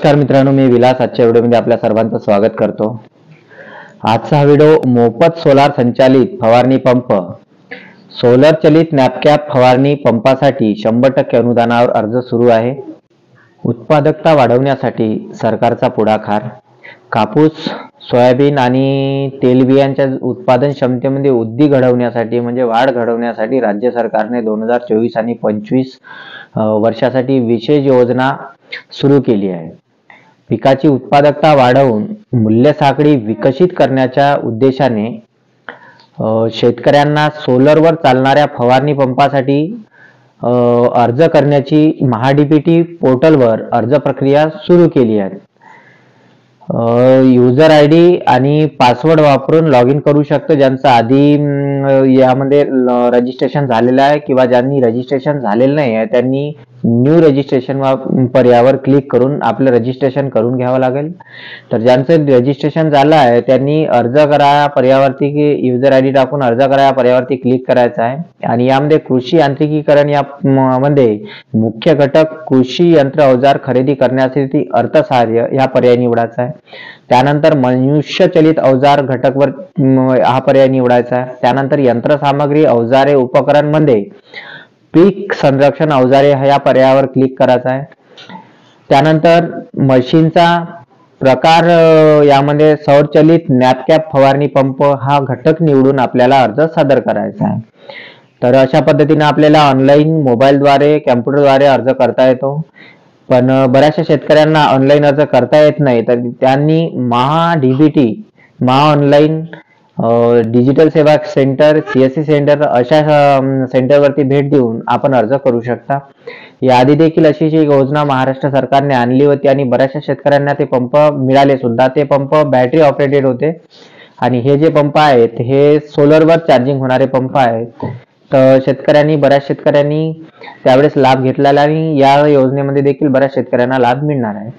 नमस्कार मित्रांनो, मी विलास आजच्या व्हिडिओमध्ये आपल्या सर्वांचं स्वागत करतो। आजचा हा व्हिडिओ मोफत सोलार संचालित फवारणी पंप, सोलर चलित नॅपकॅप फवारणी पंपासाठी 100% अनुदानावर अर्ज सुरू आहे। उत्पादकता वाढवण्यासाठी सरकारचा पुढाकार, कापूस, सोयाबीन आणि तेलबियांच्या उत्पादन क्षमतेमध्ये वृद्धी घडवण्यासाठी म्हणजे वाढ घडवण्यासाठी राज्य सरकारने 2024 आणि 25 वर्षासाठी विशेष योजना सुरू केली आहे। पिकाची उत्पादकता वाढवून मूल्य साखळी विकसित करण्याच्या उद्देशाने शेतकऱ्यांना सोलरवर चालणाऱ्या फवारणी पंपासाठी अर्ज करण्याची महाडीबीटी पोर्टलवर अर्ज प्रक्रिया सुरू केली आहे। यूजर आयडी आणि पासवर्ड वापरून लॉग इन करू शकतो ज्यांचं आधी यामध्ये रजिस्ट्रेशन झालेलं आहे किंवा ज्यांनी रजिस्ट्रेशन झालेलं नाही आहे त्यांनी न्यू रजिस्ट्रेशन पर्यायावर क्लिक करून आपलं रजिस्ट्रेशन करून घ्यावं लागेल। तर ज्यांचं रजिस्ट्रेशन झालं आहे त्यांनी अर्ज करा पर्यायावरती यूजर आयडी टाकून अर्ज करा पर्यायावरती क्लिक करायचं आहे आणि यामध्ये कृषी यांत्रिकीकरण या मध्ये मुख्य घटक कृषी यंत्र अवजार खरेदी करण्यासाठी अर्थसहाय्य या पर्याय निवडायचा आहे। त्यानंतर मनुष्य चलित अवजार घटकवर हा पर्याय निवडायचा आहे। त्यानंतर यंत्रसामग्री अवजारे उपकरण मध्ये पीक संरक्षण अवजारे या पर्यायावर क्लिक करायचा आहे। त्यानंतर मशीनचा प्रकार यामध्ये सौरचलित नॅपकॅप फवारणी पंप हा घटक निवडून आपल्याला अर्ज सादर करायचा आहे। तर अशा पद्धतीने आपल्याला ऑनलाईन मोबाईलद्वारे कॅम्प्युटरद्वारे अर्ज करता येतो। पण बऱ्याचशा शेतकऱ्यांना ऑनलाईन अर्ज करता येत नाही तर त्यांनी महाडीबीटी ऑनलाईन डिजिटल सेवा सेंटर सीएससी सेंटर अशा सेंटरवरती भेट देऊन आपण अर्ज करू शकता। याआधी देखील अशी योजना महाराष्ट्र सरकारने आणली होती आणि बऱ्याचशा शेतकऱ्यांना ते पंप मिळाले सुद्धा। ते पंप बॅटरी ऑपरेटेड होते आणि हे जे पंप आहेत हे सोलरवर चार्जिंग होणारे पंप आहेत। तर बऱ्याच शेतकऱ्यांनी त्यावेळेस लाभ घेतलेला आणि या योजनेमध्ये देखील बऱ्याच शेतकऱ्यांना लाभ मिळणार आहे।